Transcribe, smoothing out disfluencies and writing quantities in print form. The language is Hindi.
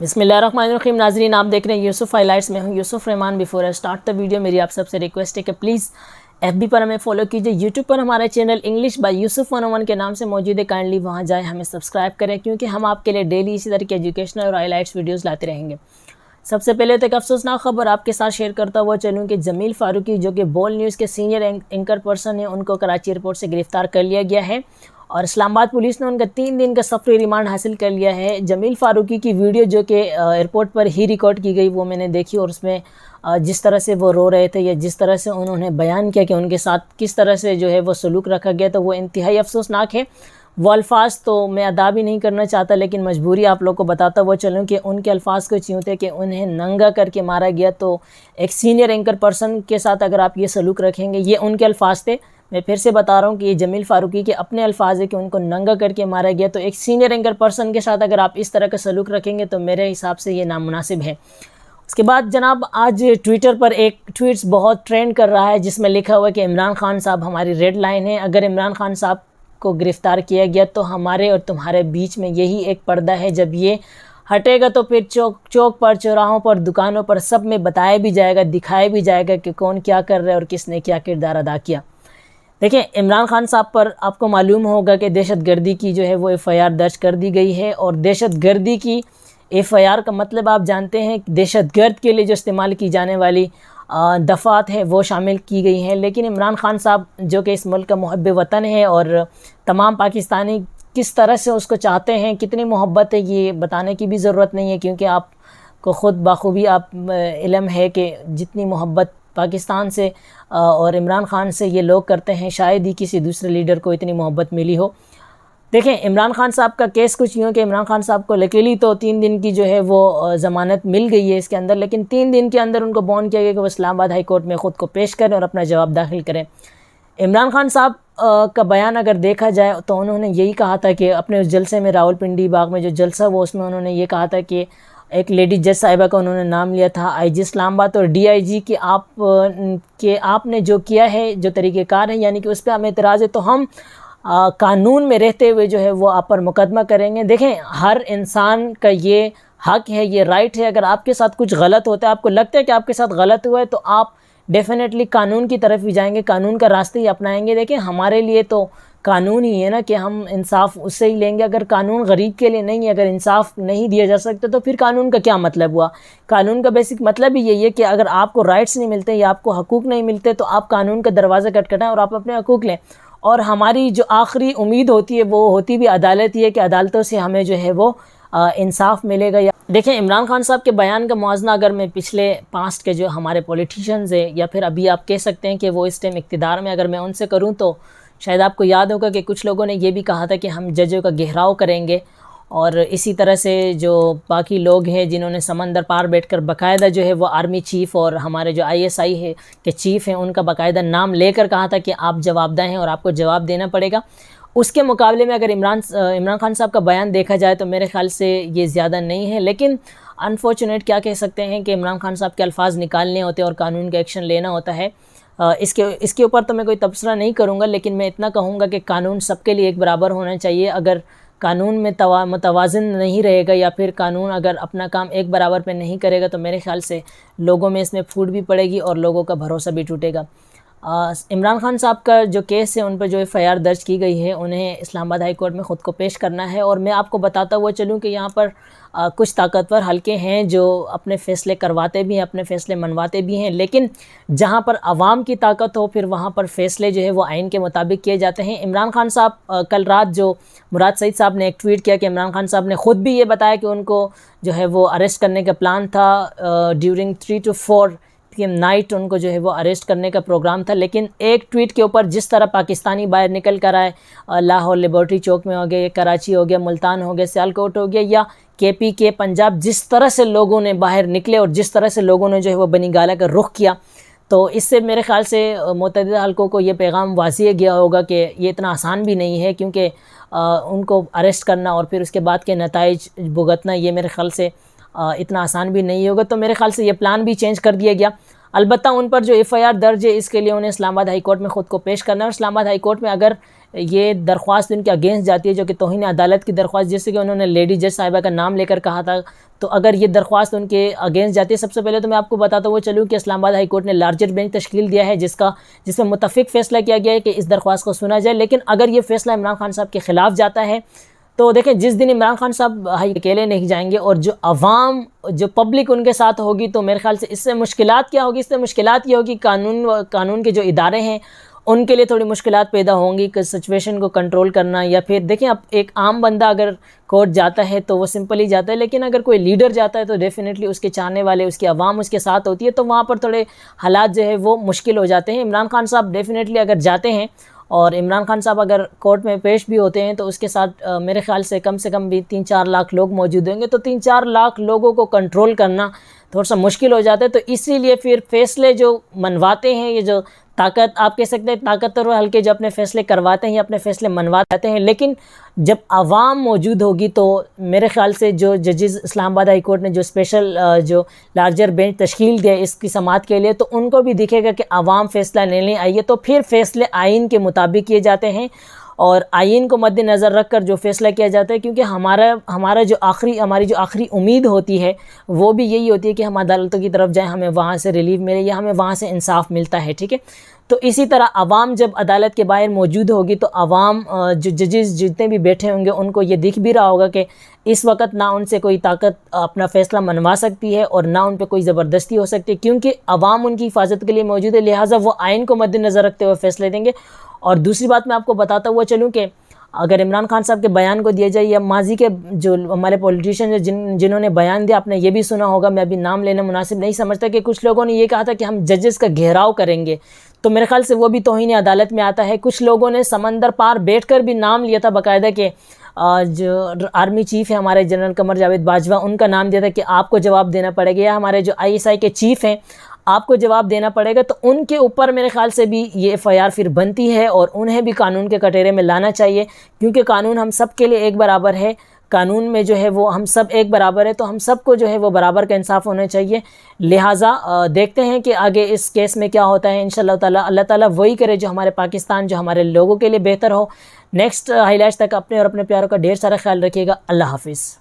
बिस्मिल्लाहिर्रहमानिर्रहीम। नाज़रीन, आप देख रहे हैं यूसुफ हाइलाइट्स में हूँ Yusuf Rahman. Before I start the video, मेरी आप सबसे रिक्वेस्ट है कि प्लीज़ FB पर हमें फॉलो कीजिए। यूट्यूब पर हमारा चैनल इंग्लिश बाय यूसुफ 101 के नाम से मौजूद है। काइंडली वहाँ जाए, हमें सब्सक्राइब करें, क्योंकि हम आपके लिए डेली इसी तरह के एजुकेशनल और हाइलाइट्स वीडियोज़ लाते रहेंगे। सबसे पहले तो एक अफसोसनाक खबर आपके साथ शेयर करता हुआ चलूँ कि जमील फारूकी, जो कि बोल न्यूज़ के सीनियर एंकर पर्सन है, उनको कराची एयरपोर्ट से गिरफ़्तार कर लिया गया है और इस्लामाबाद पुलिस ने उनका 3 दिन का सफरी रिमांड हासिल कर लिया है। जमील फारूकी की वीडियो जो कि एयरपोर्ट पर ही रिकॉर्ड की गई, वो मैंने देखी और उसमें जिस तरह से वो रो रहे थे या जिस तरह से उन्होंने बयान किया कि उनके साथ किस तरह से जो है वो सलूक रखा गया, तो वो इंतहाई अफसोसनाक है। वो अल्फाज तो मैं अदा भी नहीं करना चाहता, लेकिन मजबूरी आप लोग को बताता हुआ चलूँ कि उनके अल्फाज कुछ यूँ थे कि उन्हें नंगा करके मारा गया। तो एक सीनियर एंकर पर्सन के साथ अगर आप ये सलूक रखेंगे, ये उनके अल्फाज थे। मैं फिर से बता रहा हूँ कि ये जमील फारूकी के अपने अल्फाज है कि उनको नंगा करके मारा गया। तो एक सीनियर एंकर पर्सन के साथ अगर आप इस तरह का सलूक रखेंगे तो मेरे हिसाब से ये नामुनासिब है। उसके बाद जनाब, आज ट्विटर पर एक ट्वीट्स बहुत ट्रेंड कर रहा है जिसमें लिखा हुआ है कि इमरान खान साहब हमारी रेड लाइन है। अगर इमरान खान साहब को गिरफ़्तार किया गया तो हमारे और तुम्हारे बीच में यही एक पर्दा है। जब ये हटेगा तो फिर चौक पर, चौराहों पर, दुकानों पर सब में बताया भी जाएगा, दिखाया भी जाएगा कि कौन क्या कर रहा है और किसने क्या किरदार अदा किया। देखिए, इमरान खान साहब पर आपको मालूम होगा कि दहशतगर्दी की जो है वो FIR दर्ज कर दी गई है और दहशतगर्दी की FIR का मतलब आप जानते हैं, दहशतगर्द के लिए जो इस्तेमाल की जाने वाली दफ़ात है वो शामिल की गई हैं। लेकिन इमरान खान साहब जो कि इस मुल्क का मुहब्ब वतन है और तमाम पाकिस्तानी किस तरह से उसको चाहते हैं, कितनी मोहब्बत है, ये बताने की भी ज़रूरत नहीं है, क्योंकि आपको ख़ुद बाखूबी आप इल्म है कि जितनी मोहब्बत पाकिस्तान से और इमरान खान से ये लोग करते हैं, शायद ही किसी दूसरे लीडर को इतनी मोहब्बत मिली हो। देखें, इमरान खान साहब का केस कुछ यूँ कि इमरान खान साहब को लकीली तो 3 दिन की जो है वो ज़मानत मिल गई है इसके अंदर, लेकिन 3 दिन के अंदर उनको बॉन्ड किया गया कि वो इस्लामाबाद हाई कोर्ट में ख़ुद को पेश करें और अपना जवाब दाखिल करें। इमरान खान साहब का बयान अगर देखा जाए तो उन्होंने यही कहा था कि अपने उस जलसे में, रावलपिंडी बाग में जो जलसा हुआ, उसमें उन्होंने ये कहा था कि एक लेडी जज साहिबा का उन्होंने नाम लिया था, IG इस्लामाबाद और DIG कि आपने जो किया है, जो तरीक़ेकार है, यानी कि उस पर हमें एतराज़ है, तो हम कानून में रहते हुए जो है वो आप पर मुकदमा करेंगे। देखें, हर इंसान का ये हक है, ये राइट है। अगर आपके साथ कुछ गलत होता है, आपको लगता है कि आपके साथ गलत हुआ है, तो आप डेफिनेटली कानून की तरफ ही जाएंगे, कानून का रास्ते ही अपनाएंगे। देखें, हमारे लिए तो कानून ही है ना कि हम इंसाफ उससे ही लेंगे। अगर कानून गरीब के लिए नहीं है, अगर इंसाफ नहीं दिया जा सकता, तो फिर कानून का क्या मतलब हुआ। कानून का बेसिक मतलब ही यही है कि अगर आपको राइट्स नहीं मिलते या आपको हकूक़ नहीं मिलते, तो आप कानून का दरवाज़ा खटखटाएं और आप अपने हकूक़ लें। और हमारी जो आखिरी उम्मीद होती है वो होती भी अदालत ही है कि अदालतों से हमें जो है वो इंसाफ मिलेगा। या देखें, इमरान खान साहब के बयान का मुआवजा अगर मैं पिछले पास्ट के जो हमारे पॉलिटिशियंस हैं, या फिर अभी आप कह सकते हैं कि वो इस टाइम इक़्तिदार में, अगर मैं उनसे करूं तो शायद आपको याद होगा कि कुछ लोगों ने ये भी कहा था कि हम जजों का घेराव करेंगे। और इसी तरह से जो बाकी लोग हैं जिन्होंने समंदर पार बैठकर बाकायदा जो है वो आर्मी चीफ़ और हमारे जो ISI है के चीफ़ हैं, उनका बाकायदा नाम लेकर कहा था कि आप जवाबदेह हैं और आपको जवाब देना पड़ेगा। उसके मुकाबले में अगर इमरान खान साहब का बयान देखा जाए तो मेरे ख़्याल से ये ज़्यादा नहीं है। लेकिन अनफॉर्चुनेट क्या कह सकते हैं कि इमरान खान साहब के अल्फाज निकालने होते हैं और कानून का एक्शन लेना होता है। इसके ऊपर तो मैं कोई तबसरा नहीं करूँगा, लेकिन मैं इतना कहूँगा कि कानून सबके लिए एक बराबर होना चाहिए। अगर कानून में मतवाज़न नहीं रहेगा या फिर कानून अगर अपना काम एक बराबर पे नहीं करेगा, तो मेरे ख़्याल से लोगों में इसमें फूट भी पड़ेगी और लोगों का भरोसा भी टूटेगा। इमरान खान साहब का जो केस है, उन पर जो FIR दर्ज की गई है, उन्हें इस्लामाबाद हाई कोर्ट में ख़ुद को पेश करना है। और मैं आपको बताता हुआ चलूँ कि यहाँ पर कुछ ताकतवर हलके हैं जो अपने फ़ैसले करवाते भी हैं, अपने फ़ैसले मनवाते भी हैं, लेकिन जहाँ पर आवाम की ताकत हो, फिर वहाँ पर फ़ैसले जो है वो आइन के मुताबिक किए जाते हैं। इमरान खान साहब कल रात जो मुराद सईद साहब ने एक ट्वीट किया कि इमरान खान साहब ने ख़ुद भी ये बताया कि उनको जो है वो अरेस्ट करने का प्लान था, ड्यूरिंग 3 to 4 PM नाइट उनको जो है वो अरेस्ट करने का प्रोग्राम था। लेकिन एक ट्वीट के ऊपर जिस तरह पाकिस्तानी बाहर निकल कर आए, लाहौर लिबर्टी चौक में हो गए, कराची हो गया, मुल्तान हो गया, सियालकोट हो गया, या KPK पंजाब, जिस तरह से लोगों ने बाहर निकले और जिस तरह से लोगों ने जो है वो बनी गाला का रुख किया, तो इससे मेरे ख़्याल से मुतअद्दिद हलकों को ये पैगाम वाज़िह गया होगा कि ये इतना आसान भी नहीं है, क्योंकि उनको अरेस्ट करना और फिर उसके बाद के नताइज भुगतना, ये मेरे ख़्याल से इतना आसान भी नहीं होगा। तो मेरे ख़्याल से ये प्लान भी चेंज कर दिया गया। अलबत्ता उन पर जो FIR दर्ज है इसके लिए उन्हें इस्लामाबाद हाई कोर्ट में ख़ुद को पेश करना है। और इस्लामाबाद हाई कोर्ट में अगर ये दरख्वास्त उनके अगेंस्ट जाती है, जो कि तौहीन अदालत की दरख्वास्त, जैसे कि उन्होंने लेडी जज साहिबा का नाम लेकर कहा था, तो अगर ये दरख्वास्त उनके अगेंस्ट जाती है, सबसे पहले तो मैं आपको बताता हुआ चलूँ कि इस्लामाबाद हाई कोर्ट ने लार्जर बेंच तश्कील दिया है जिसमें मुतफ़िक फ़ैसला किया गया है कि इस दरख्वास्त को सुना जाए। लेकिन अगर ये फ़ैसला इमरान खान साहब के ख़िलाफ़ जाता है तो देखें, जिस दिन इमरान खान साहब अकेले नहीं जाएंगे और जो अवाम, जो पब्लिक उनके साथ होगी, तो मेरे ख्याल से इससे मुश्किलात क्या होगी, इससे मुश्किलात ये होगी कानून के जो इदारे हैं उनके लिए थोड़ी मुश्किलात पैदा होंगी कि सिचुएशन को कंट्रोल करना। या फिर देखें, अब एक आम बंदा अगर कोर्ट जाता है तो वो सिंपल ही जाता है, लेकिन अगर कोई लीडर जाता है तो डेफिनेटली उसके चाहने वाले, उसकी आवाम उसके साथ होती है, तो वहाँ पर थोड़े हालात जो है वो मुश्किल हो जाते हैं। इमरान खान साहब डेफिनेटली अगर जाते हैं और इमरान खान साहब अगर कोर्ट में पेश भी होते हैं तो उसके साथ मेरे ख्याल से कम भी 3-4 लाख लोग मौजूद होंगे, तो 3-4 लाख लोगों को कंट्रोल करना थोड़ा सा मुश्किल हो जाता है। तो इसीलिए फिर फ़ैसले जो मनवाते हैं, ये जो ताकत आप कह सकते हैं, ताकतवर और हल्के जो अपने फ़ैसले करवाते हैं या अपने फ़ैसले मनवाते हैं, लेकिन जब आवाम मौजूद होगी तो मेरे ख़्याल से जो जजेस इस्लामाबाद हाई कोर्ट ने जो स्पेशल जो लार्जर बेंच तश्कील दिया इसकी समाअत के लिए, तो उनको भी दिखेगा कि आवाम फ़ैसला लेने आई है, तो फिर फ़ैसले आइन के मुताबिक किए जाते हैं और आइन को मद्देनज़र रख कर जो फ़ैसला किया जाता है। क्योंकि हमारी जो आखिरी उम्मीद होती है वो भी यही होती है कि हम अदालतों की तरफ जाएं, हमें वहाँ से रिलीफ मिले या हमें वहाँ से इंसाफ मिलता है, ठीक है। तो इसी तरह आवाम जब अदालत के बाहर मौजूद होगी तो आवाम जो जजेस जितने भी बैठे होंगे उनको ये दिख भी रहा होगा कि इस वक्त ना उनसे कोई ताकत अपना फ़ैसला मनवा सकती है और ना उन पर कोई ज़बरदस्ती हो सकती है, क्योंकि आवाम उनकी हिफाजत के लिए मौजूद है, लिहाजा वो आइन को मद्देनज़र रखते हुए फ़ैसले देंगे। और दूसरी बात मैं आपको बताता हुआ चलूँ कि अगर इमरान खान साहब के बयान को दिया जाए या माजी के जो हमारे पॉलिटिशियन जिन्होंने बयान दिया, आपने ये भी सुना होगा, मैं अभी नाम लेना मुनासिब नहीं समझता, कि कुछ लोगों ने ये कहा था कि हम जजेस का घेराव करेंगे, तो मेरे ख्याल से वो भी तौहीन अदालत में आता है। कुछ लोगों ने समंदर पार बैठकर भी नाम लिया था बाकायदा, कि जो आर्मी चीफ़ है हमारे जनरल कमर जावेद बाजवा, उनका नाम दिया था कि आपको जवाब देना पड़ेगा, या हमारे जो ISI के चीफ़ हैं आपको जवाब देना पड़ेगा। तो उनके ऊपर मेरे ख़्याल से भी ये FIR फिर बनती है और उन्हें भी कानून के कटघरे में लाना चाहिए, क्योंकि कानून हम सब के लिए एक बराबर है। कानून में जो है वो हम सब एक बराबर है, तो हम सबको जो है वो बराबर का इंसाफ होना चाहिए। लिहाजा देखते हैं कि आगे इस केस में क्या होता है। इंशाअल्लाह ताला अल्लाह ताला वही करे जो हमारे पाकिस्तान, जो हमारे लोगों के लिए बेहतर हो। नेक्स्ट हाईलाइट्स तक अपने और अपने प्यारों का ढेर सारा ख्याल रखिएगा। अल्लाह हाफिज़।